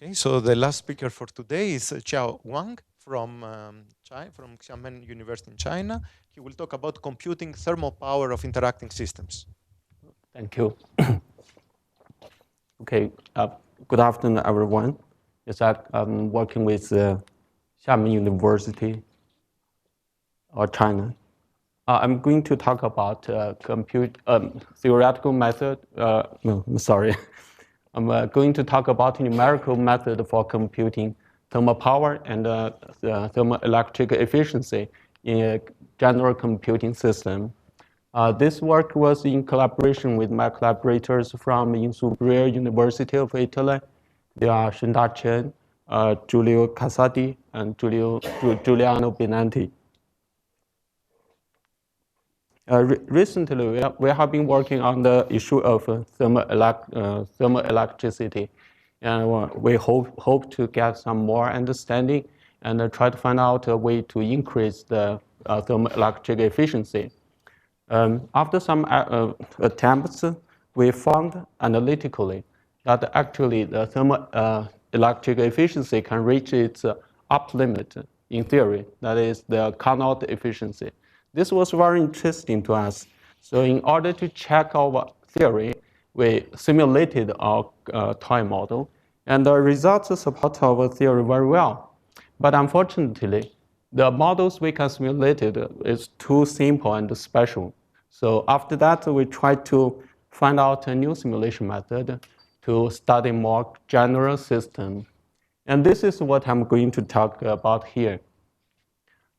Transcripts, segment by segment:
Okay, so the last speaker for today is Jiao Wang from Xiamen University in China. He will talk about computing thermal power of interacting systems. Thank you. Okay, good afternoon, everyone. Yes, I'm working with Xiamen University of China. I'm going to talk about theoretical method. No, I'm sorry. I'm going to talk about numerical method for computing thermal power and the thermoelectric efficiency in a general computing system. This work was in collaboration with my collaborators from Insubria University of Italy. They are Shenda Chen, Giulio Casati, and Giuliano Benanti. Recently, we have been working on the issue of thermoelectricity, and we hope to get some more understanding and try to find out a way to increase the thermoelectric efficiency. After some attempts, we found analytically that actually the thermoelectric efficiency can reach its upper limit in theory, that is the Carnot efficiency. This was very interesting to us. So in order to check our theory, we simulated our toy model, and the results support our theory very well. But unfortunately, the models we can simulate is too simple and special. So after that, we tried to find out a new simulation method to study more general system. And this is what I'm going to talk about here.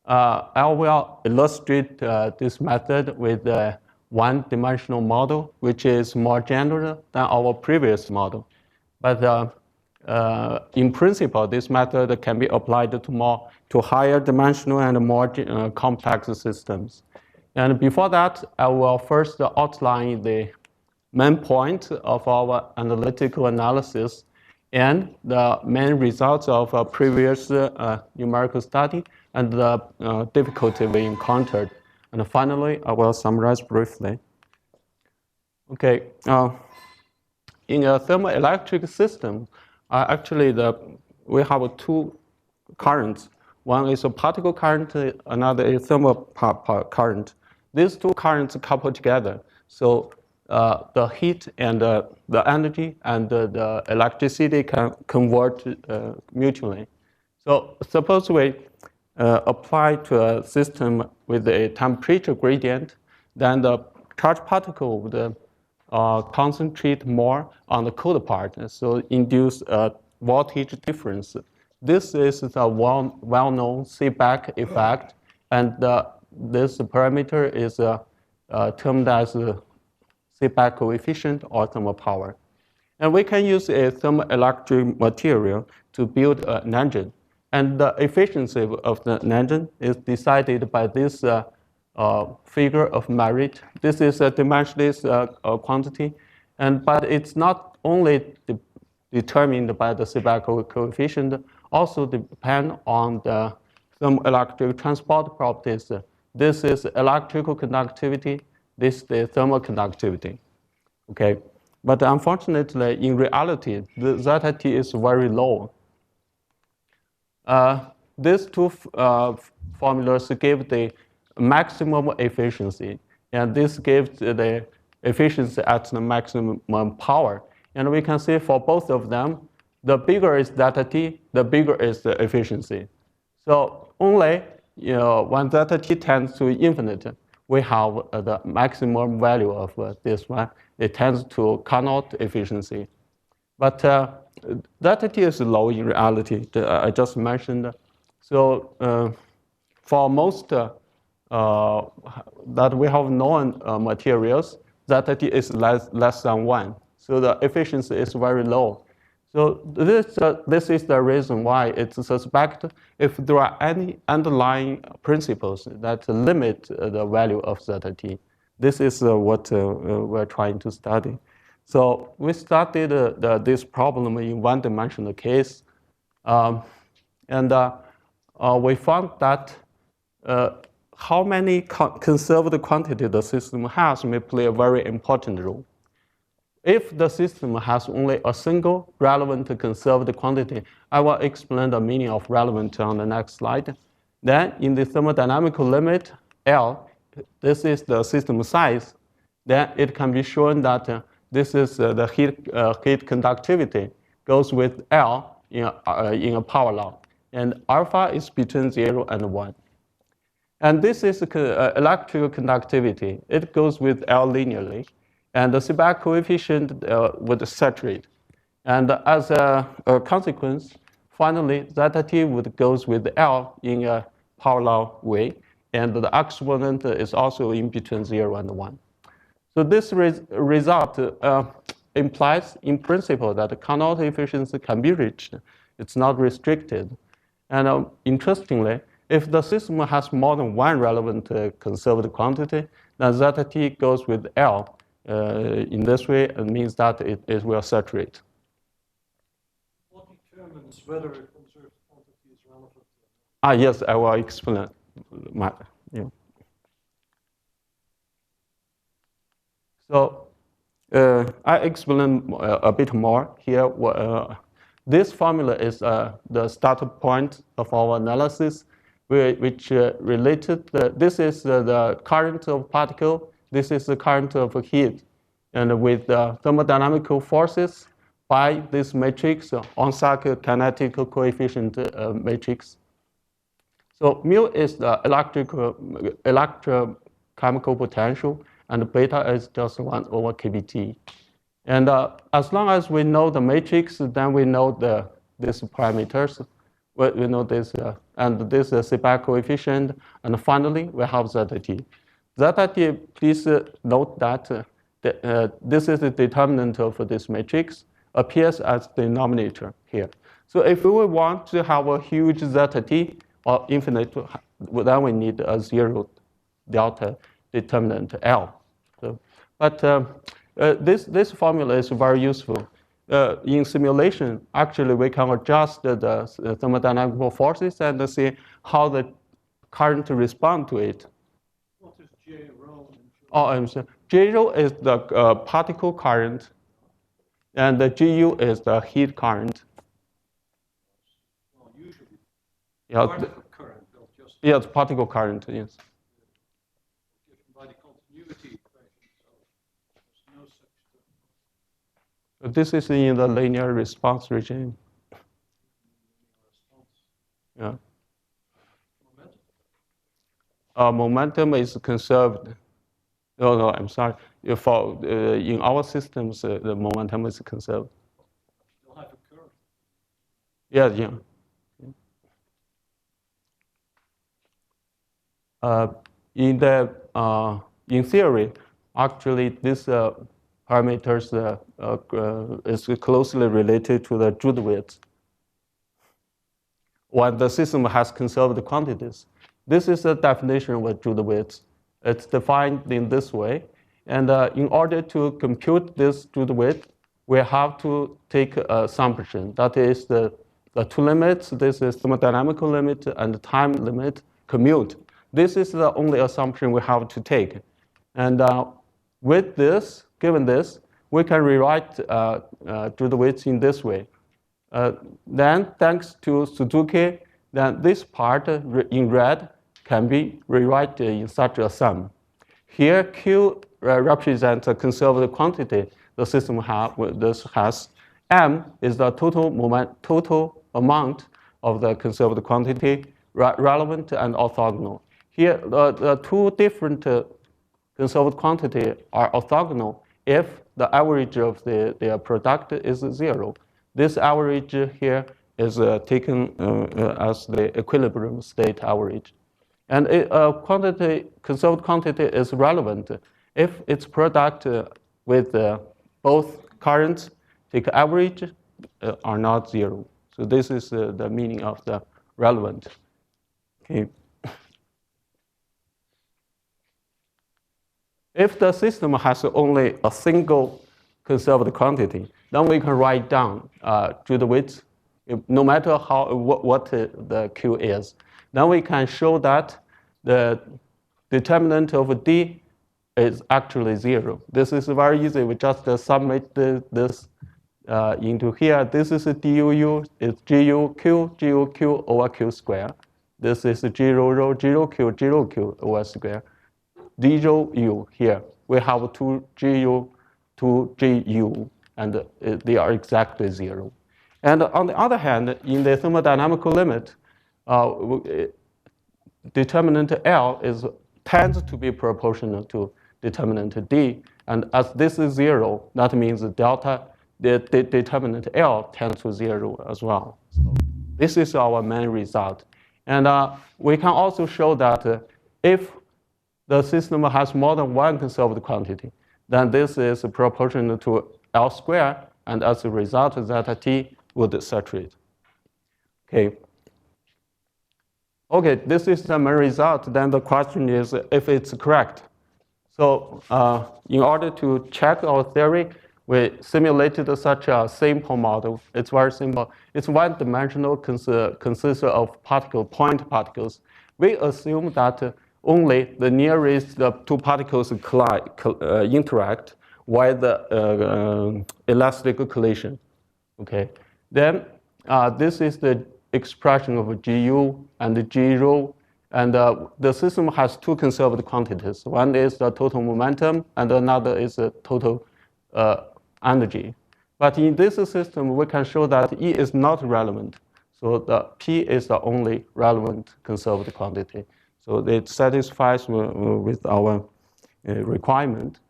I will illustrate this method with a one-dimensional model, which is more general than our previous model. But in principle, this method can be applied to higher dimensional and more complex systems. And before that, I will first outline the main point of our analytical analysis and the main results of a previous numerical study and the difficulty we encountered. And finally, I will summarize briefly. Okay, in a thermoelectric system, actually we have two currents. One is a particle current, another is thermal current. These two currents couple together. So the heat and the energy and the electricity can convert mutually. So suppose we apply to a system with a temperature gradient, then the charged particle would concentrate more on the cold part, so induce a voltage difference. This is the well-known Seebeck effect, and this parameter is termed as Seebeck coefficient or thermal power. And we can use a thermoelectric material to build an engine. And the efficiency of the engine is decided by this figure of merit. This is a dimensionless quantity, but it's not only determined by the Seebeck coefficient, also depend on the thermoelectric transport properties. This is electrical conductivity, this is the thermal conductivity. Okay, but unfortunately, in reality, the zeta T is very low. These two formulas give the maximum efficiency, and this gives the efficiency at the maximum power. And we can see for both of them, the bigger is zeta T, the bigger is the efficiency. So only when zeta T tends to infinite, we have the maximum value of this one. It tends to Carnot efficiency. But zeta T is low in reality, I just mentioned. So for most that we have known materials, zeta T is less than 1. So the efficiency is very low. So this is the reason why it's suspect if there are any underlying principles that limit the value of zeta T. This is what we're trying to study. So we studied this problem in one-dimensional case, and we found that how many conserved quantity the system has may play a very important role. If the system has only a single relevant conserved quantity, I will explain the meaning of relevant on the next slide. Then in the thermodynamical limit, L, this is the system size, then it can be shown that this is the heat conductivity goes with L in a power law. And alpha is between 0 and 1. And this is electrical conductivity. It goes with L linearly. And the Seebeck coefficient would saturate. And as a consequence, finally, zeta T would goes with L in a power law way. And the exponent is also in between 0 and 1. So this result implies, in principle, that the Carnot efficiency can be reached. It's not restricted. And interestingly, if the system has more than one relevant conserved quantity, then zeta T goes with L. In this way, it means that it will saturate. What determines whether a conserved quantity is relevant? Yes, I will explain. So I explain a bit more here. This formula is the start point of our analysis, which related. This is the current of particle. This is the current of heat, and with thermodynamical forces by this matrix, on-cycle kinetic coefficient matrix. So mu is the electrochemical potential, and beta is just 1 over kBt. And as long as we know the matrix, then we know these parameters. We know this, and this is Seebeck coefficient. And finally, we have zeta T. Zeta T, please note that this is the determinant of this matrix, appears as the denominator here. So if we want to have a huge zeta T, or infinite, then we need a 0 delta determinant L. So, but this formula is very useful. In simulation, actually, we can adjust the thermodynamical forces and see how the current respond to it. What is J rho? Oh, I'm sorry. J rho is the particle current, and the Gu is the heat current. Well, usually. Yeah, Particle current, just. Yeah, it's particle current, yes. Given by the continuity equation, so there's no such thing. This is in the linear response regime. Yeah. Momentum is conserved. No, I'm sorry. For in our systems, the momentum is conserved. Still have a current. Yeah. In theory, actually, this parameters is closely related to the Drude width. When the system has conserved quantities, this is the definition of Drude width. It's defined in this way, and in order to compute this Drude width, we have to take an assumption. That is the two limits. This is thermodynamical limit and the time limit commute. This is the only assumption we have to take. And with this, given this, we can rewrite Drude width in this way. Then, thanks to Suzuki, then this part in red can be rewritten in such a sum. Here, Q represents a conserved quantity the system has. M is the total amount of the conserved quantity, relevant and orthogonal. Here, the two different conserved quantity are orthogonal if the average of their product is 0. This average here is taken as the equilibrium state average. And conserved quantity is relevant if its product with both currents take average are not 0. So this is the meaning of the relevant. Okay. If the system has only a single conserved quantity, then we can write down Drude width, no matter what the Q is. Then we can show that the determinant of D is actually 0. This is very easy. We just submit this into here. This is a DUU. It's GUQ over Q square. This is 0, rho, 0Q over square. 0U here. We have 2GU, 2GU, and they are exactly 0. And on the other hand, in the thermodynamical limit, determinant L tends to be proportional to determinant D. And as this is 0, that means delta, the determinant L tends to 0 as well. So this is our main result. And we can also show that if the system has more than one conserved quantity, then this is proportional to L squared, and as a result, zeta T would saturate. Okay. Okay, this is the main result. Then the question is if it's correct. So in order to check our theory, we simulated such a simple model. It's very simple. It's one-dimensional, consists of point particles. We assume that only the nearest two particles interact while the elastic collision. Okay. Then this is the expression of GU and G rho. And the system has two conserved quantities. One is the total momentum, and another is the total energy. But in this system, we can show that E is not relevant. So the P is the only relevant conserved quantity. So it satisfies with our requirement.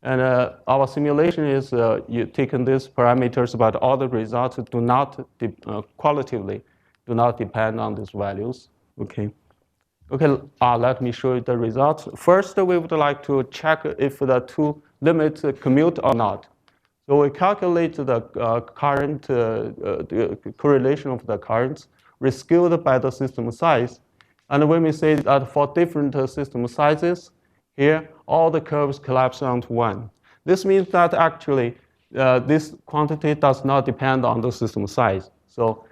And our simulation is you taken these parameters, but all the results do not qualitatively do not depend on these values. Okay. Okay, let me show you the results. First, we would like to check if the two limits commute or not. So we calculate the current, the correlation of the currents rescued by the system size. And when we say that for different system sizes, here, all the curves collapse onto 1. This means that actually this quantity does not depend on the system size. So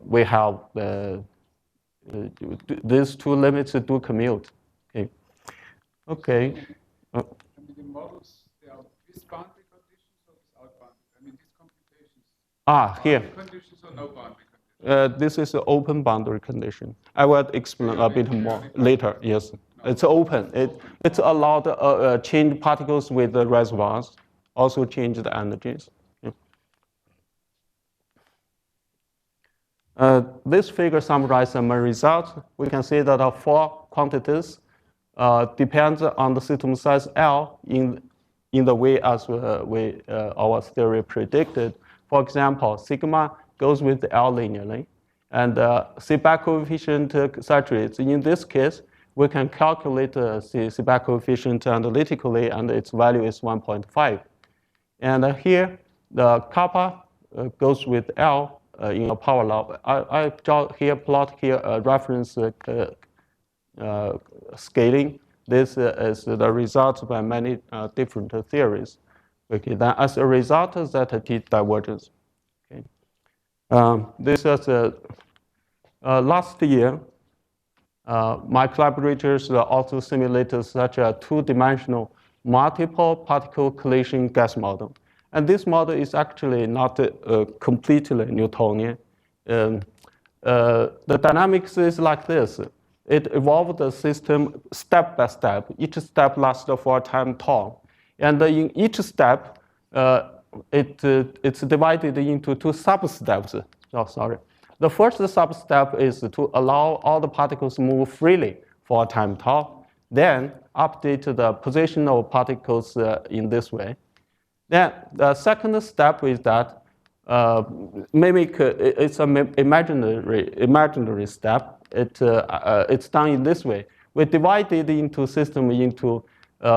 we have these two limits do commute. Okay. Okay. The models, they are with boundary conditions or without boundary? These computations. Here. Conditions or no boundary conditions? This is an open boundary condition. I will explain a bit more later. Yes, it's open. It's allowed change particles with the reservoirs, also change the energies. This figure summarizes my results. We can see that our four quantities depends on the system size L in the way as our theory predicted. For example, sigma goes with L linearly, and Seebeck coefficient saturates. In this case, we can calculate the Seebeck coefficient analytically, and its value is 1.5. And here, the kappa goes with L. In a power law, I plot here a reference scaling. This is the result by many different theories. Okay, then as a result, zeta T diverges. Okay, this is last year. My collaborators also simulated such a two-dimensional multiple particle collision gas model. And this model is actually not completely Newtonian. The dynamics is like this. It evolved the system step by step. Each step lasts for a time tau. And in each step, it's divided into two sub-steps. Oh, sorry. The first sub-step is to allow all the particles to move freely for a time tau. Then update the position of particles in this way. Then the second step is that mimic. It's an imaginary step. It's done in this way. We divide it into system into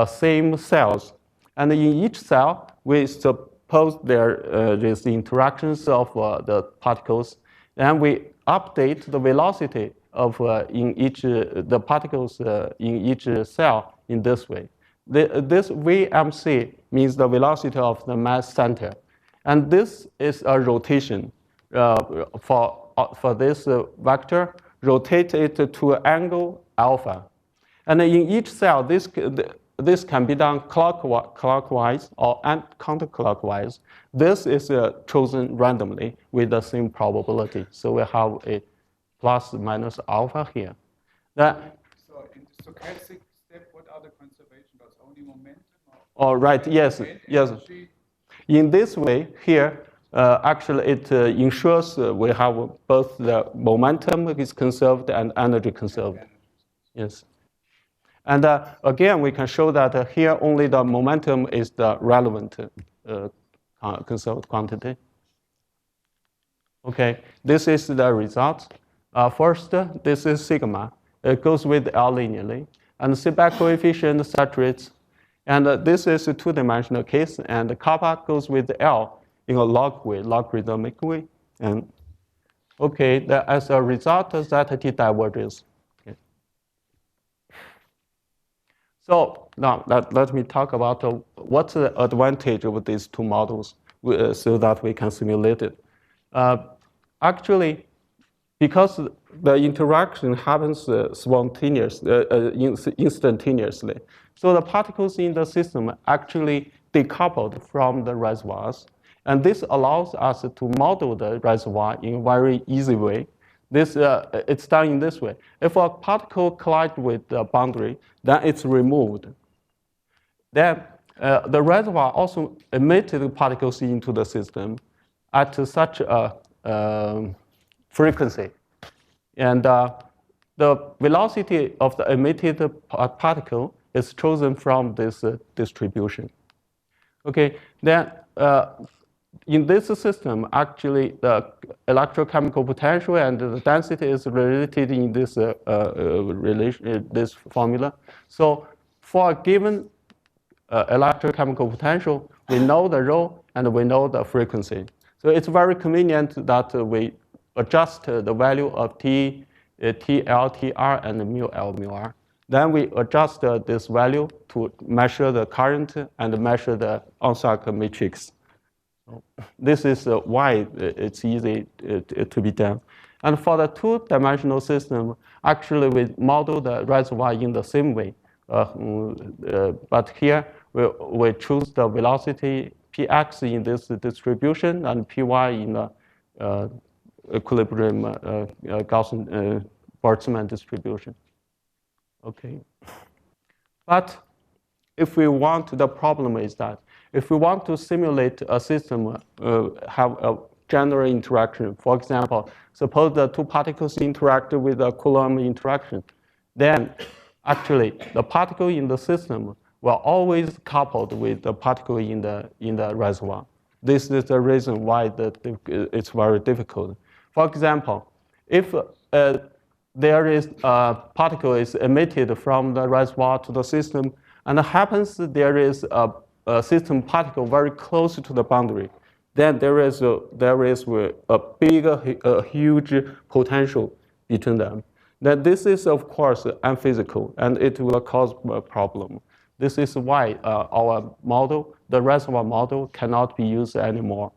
same cells, and in each cell we suppose there is the interactions of the particles, and we update the velocity of in each the particles in each cell in this way. This VMC means the velocity of the mass center. And this is a rotation for this vector, rotate it to angle alpha. And in each cell, this can be done clockwise or counterclockwise. This is chosen randomly with the same probability. So we have a plus minus alpha here. So in the stochastic step, what are the conservation laws? Only momentum? Or right, yes, yes. In this way, here, actually it ensures we have both the momentum is conserved and energy conserved. Yes. And again, we can show that here only the momentum is the relevant conserved quantity. Okay, this is the result. First, this is sigma. It goes with L linearly. And the seatback coefficient saturates. And this is a two-dimensional case. And the kappa goes with L in a log way, logarithmic way. And okay, as a result, zeta t diverges. Okay. So now let me talk about what's the advantage of these two models so that we can simulate it. Actually, because the interaction happens instantaneously, so the particles in the system actually decoupled from the reservoirs. And this allows us to model the reservoir in a very easy way. It's done in this way. If a particle collides with the boundary, then it's removed. Then the reservoir also emitted particles into the system at such a frequency. And the velocity of the emitted particle is chosen from this distribution. Okay, then in this system, actually the electrochemical potential and the density is related in this this formula. So for a given electrochemical potential, we know the rho and we know the frequency. So it's very convenient that we adjust the value of T, TL, TR, and mu L, mu R. Then we adjust this value to measure the current and measure the on-cycle matrix. So this is why it's easy to be done. And for the two-dimensional system, actually we model the reservoir in the same way. But here we choose the velocity px in this distribution and py in the equilibrium Gaussian Boltzmann distribution. Okay. But if we want, the problem is that if we want to simulate a system have a general interaction, for example, suppose the two particles interact with a Coulomb interaction, then actually the particle in the system will always coupled with the particle in the reservoir. This is the reason why it's very difficult. For example, if there is a particle is emitted from the reservoir to the system, and it happens there is a system particle very close to the boundary, then there is a huge potential between them. Then this is of course unphysical, and it will cause a problem. This is why our model, the reservoir model, cannot be used anymore.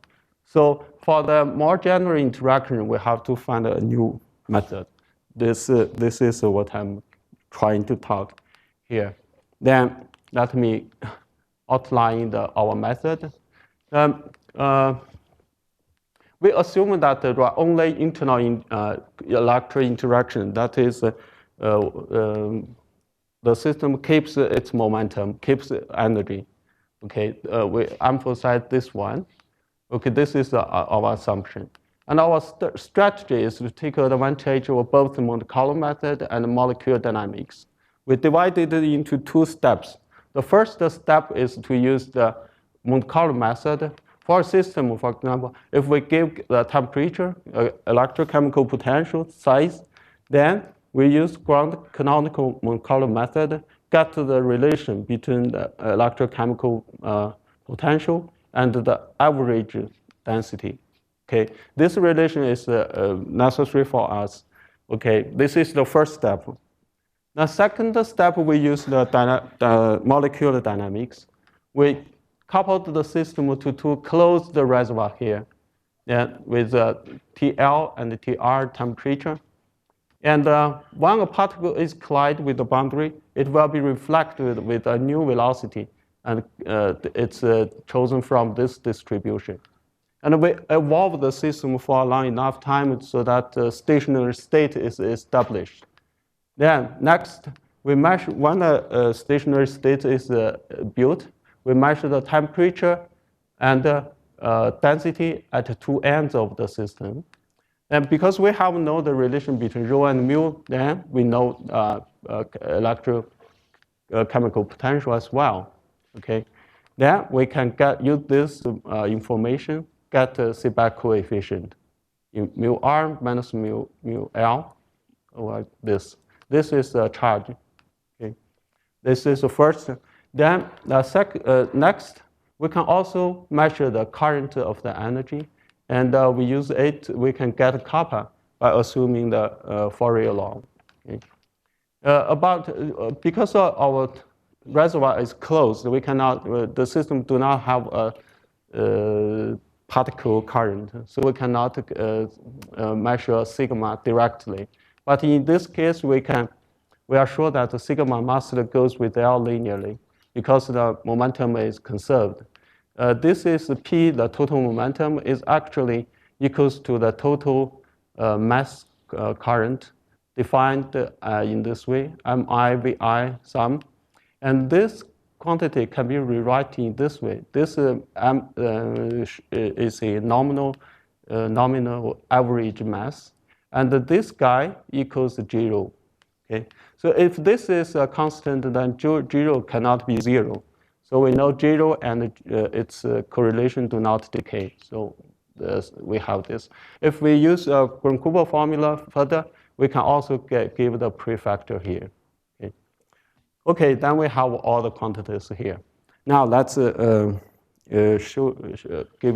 So for the more general interaction, we have to find a new method. This is what I'm trying to talk here. Then let me outline our method. We assume that there are only internal electric interaction. That is, the system keeps its momentum, keeps energy. Okay, we emphasize this one. Okay, this is our assumption. And our strategy is to take advantage of both the Monte Carlo method and molecular dynamics. We divided it into two steps. The first step is to use the Monte Carlo method. For a system, for example, if we give the temperature, electrochemical potential, size, then we use ground canonical Monte Carlo method, get the relation between the electrochemical potential and the average density. Okay, this relation is necessary for us. Okay, this is the first step. The second step, we use the molecular dynamics. We coupled the system to close the reservoir here with TL and TR temperature. And when a particle is collide with the boundary, it will be reflected with a new velocity, and it's chosen from this distribution. And we evolve the system for a long enough time so that the stationary state is established. Then next, we measure when a stationary state is built, we measure the temperature and density at two ends of the system. And because we have known the relation between rho and mu, then we know electrochemical potential as well. Okay, then we can use this information, get the Seebeck coefficient in mu r minus mu l, like this. This is a charge. Okay, this is the first. Then the next, we can also measure the current of the energy. And we use it, we can get kappa by assuming the Fourier law. Okay. Because our reservoir is closed, we cannot, the system do not have a particle current, so we cannot measure sigma directly. But in this case, we are sure that the sigma must goes with L linearly because the momentum is conserved. This is P, the total momentum, is actually equals to the total mass current defined in this way, MI/VI sum. And this quantity can be rewritten in this way. This is a nominal average mass. And this guy equals 0. Okay? So if this is a constant, then 0 cannot be 0. So we know 0 and its correlation do not decay. So we have this. If we use a Gromov formula further, we can also give the prefactor here. Okay. Okay, then we have all the quantities here. Now let's give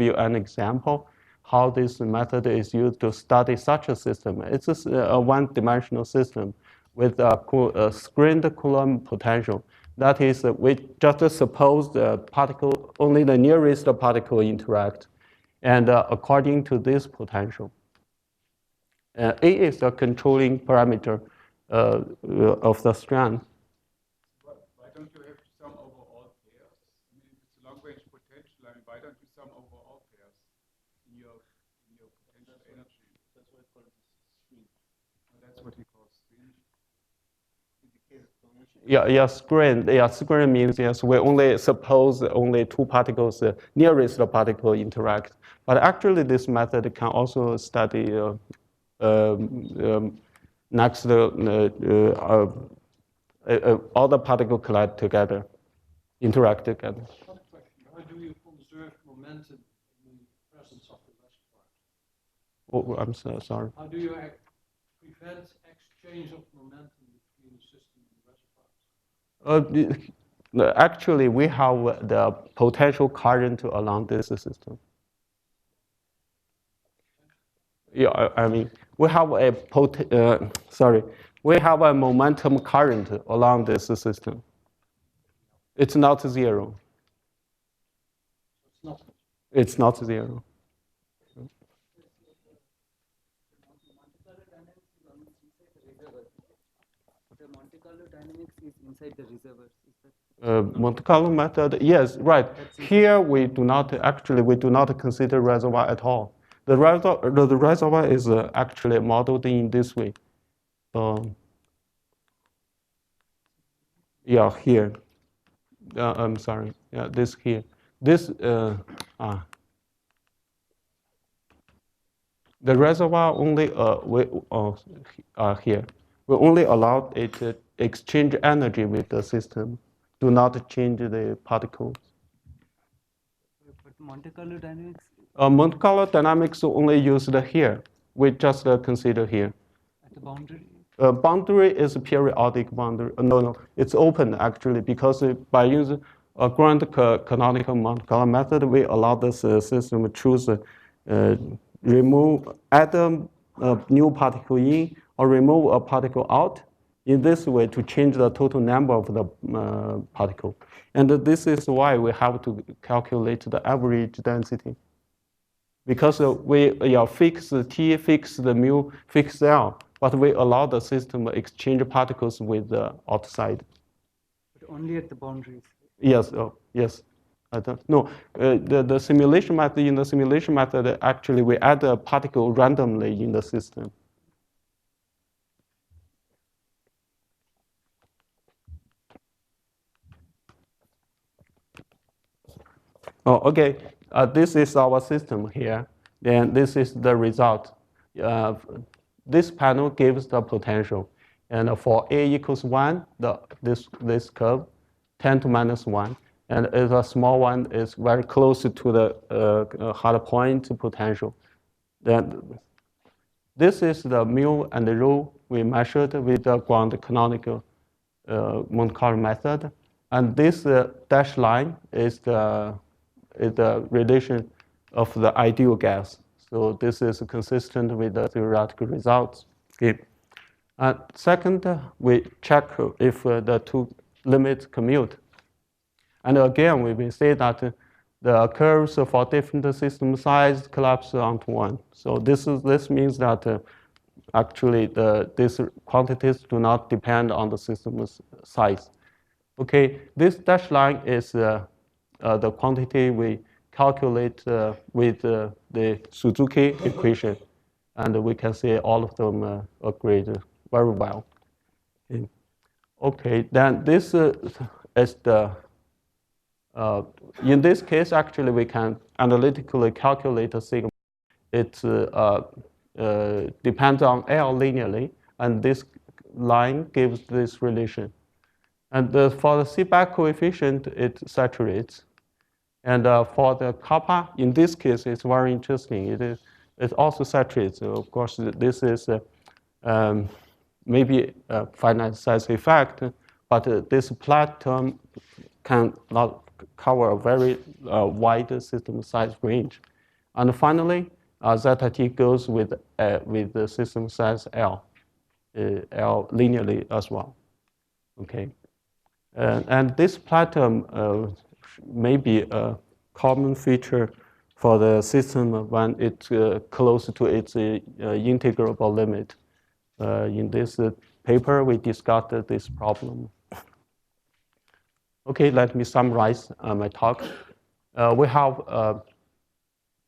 you an example how this method is used to study such a system. It's a one-dimensional system with a screened Coulomb potential. That is, we just suppose the particle, only the nearest particle interact, and according to this potential. A is the controlling parameter of the strand. Why don't you have to sum over all pairs? I mean, if it's a long-range potential, I mean, why don't you sum over all pairs in your potential energy? That's what it calls screen. That's what he calls screen. Yeah, screen. Yeah, screen means yes. We only suppose only two particles, nearest particle interact. But actually, this method can also study next all the particles collide together, interact together. One question: how do you conserve momentum in the presence of the reservoir? Oh, I'm so sorry. How do you prevent exchange of momentum between the system and the reservoirs? Actually, we have the potential current along this system. Yeah, I mean, we have we have a momentum current along this system. It's not zero. It's not zero. The Monte Carlo dynamics is inside the reservoirs. Monte Carlo method, yes, right. Here we do not consider reservoir at all. The reservoir is actually modeled in this way. Yeah, here. I'm sorry. Yeah, this here. This the reservoir only here. We only allow it to exchange energy with the system. Do not change the particles. But Monte Carlo dynamics? Monte Carlo dynamics only used here. We just consider here. At the boundary? Boundary is a periodic boundary. No, it's open actually because by using a grand canonical Monte Carlo method, we allow this system to choose, add a new particle in or remove a particle out. In this way, to change the total number of the particle. And this is why we have to calculate the average density. Because we fix T, fix the mu, fix L. but we allow the system exchange particles with the outside. But only at the boundaries. Yes, yes. I don't know. The simulation method, in the simulation method, actually we add a particle randomly in the system. Oh, okay. This is our system here. Then this is the result. This panel gives the potential. And for A equals 1, this curve, 10 to minus 1. And if a small one is very close to the hard point potential. Then this is the mu and the rho we measured with the ground canonical Monte Carlo method. And this dashed line is the relation of the ideal gas. So this is consistent with the theoretical results. Okay. Second, we check if the two limits commute. And again, we will say that the curves for different system size collapse onto one. So this means that actually these quantities do not depend on the system's size. Okay, this dashed line is the quantity we calculate with the Suzuki equation, and we can see all of them agree very well. Okay, then this is the in this case, actually, we can analytically calculate the sigma. It depends on L linearly, and this line gives this relation. And for the feedback coefficient, it saturates. And for the kappa, in this case, it's very interesting. It also saturates. So of course, this is maybe a finite size effect, but this flat term can not cover a very wide system size range. And finally, zeta t goes with the system size L, L linearly as well. Okay, and this flat term may be a common feature for the system when it's close to its integrable limit. In this paper, we discussed this problem. Okay, let me summarize my talk. We have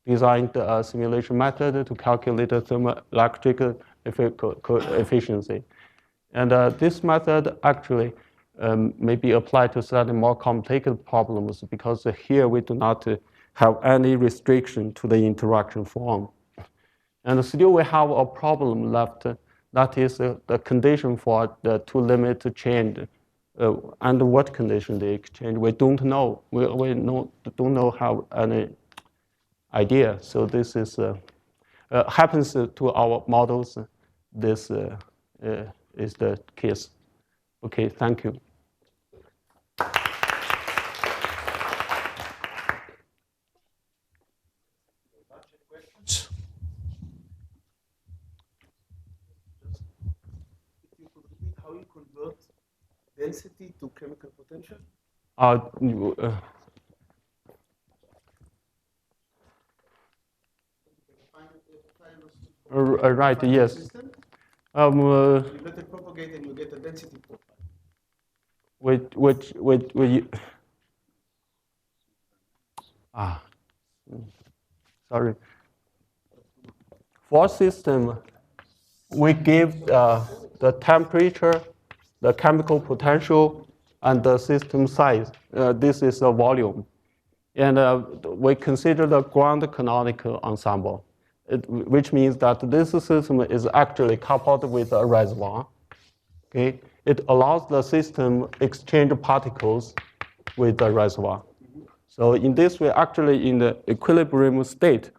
designed a simulation method to calculate the thermoelectric efficiency. And this method actually may be applied to slightly more complicated problems because here we do not have any restriction to the interaction form. And still we have a problem left, that is the condition for the two limits change. Under what condition they exchange, we don't know. We don't know how any idea. So this is happens to our models. This is the case. Okay, thank you. Questions? If you could repeat how you convert density to chemical potential? Right, yes. You let it propagate and you get a density profile. Sorry. For system, we give the temperature, the chemical potential, and the system size. This is a volume. And we consider the ground canonical ensemble, which means that this system is actually coupled with a reservoir. Okay? It allows the system exchange particles with the reservoir. So in this way, actually in the equilibrium state,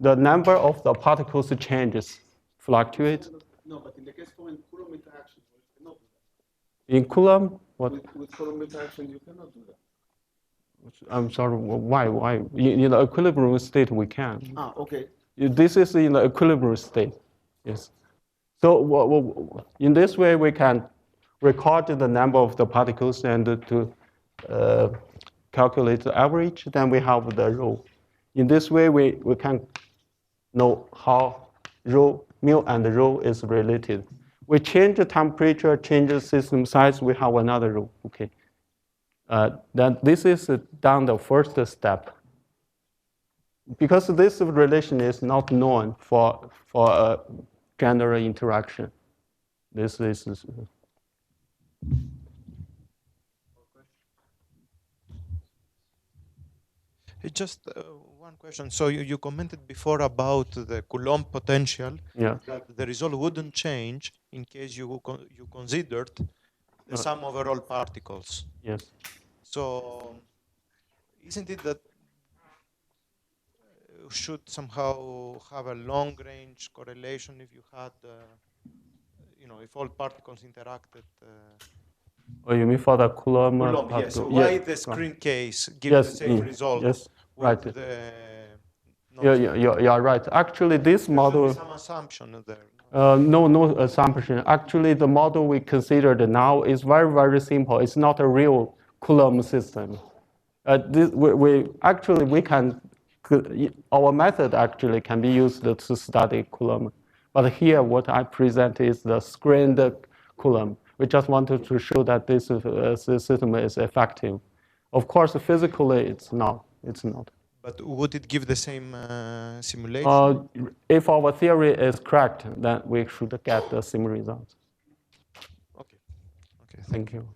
the number of the particles changes, fluctuates. No, but in the case for Coulomb interaction, you cannot do that. In Coulomb, what? With Coulomb interaction, you cannot do that. I'm sorry, why? In the equilibrium state, we can. Okay. This is in the equilibrium state, yes. So in this way, we can record the number of the particles and to calculate the average, then we have the rho. In this way, we can know how mu and rho is related. we change the temperature, change the system size, we have another rule. Okay. Then this is done the first step. Because this relation is not known for a general interaction. This is Just one question. So you commented before about the Coulomb potential. yeah. That the result wouldn't change in case you considered the sum over all particles. Yes. So isn't it that should somehow have a long-range correlation if you had, if all particles interacted? Oh, you mean for the Coulomb? Coulomb, yes. So yeah. why the screen case gives the same result? Yes, with right. The you're right. Actually, this model. Some assumption there. No assumption. Actually, the model we considered now is very, very simple. It's not a real Coulomb system. We can, our method actually can be used to study Coulomb. But here, what I present is the screened Coulomb. We just wanted to show that this system is effective. Of course, physically, it's not. It's not. But would it give the same simulation? If our theory is correct, then we should get the same results. Okay. Thank you.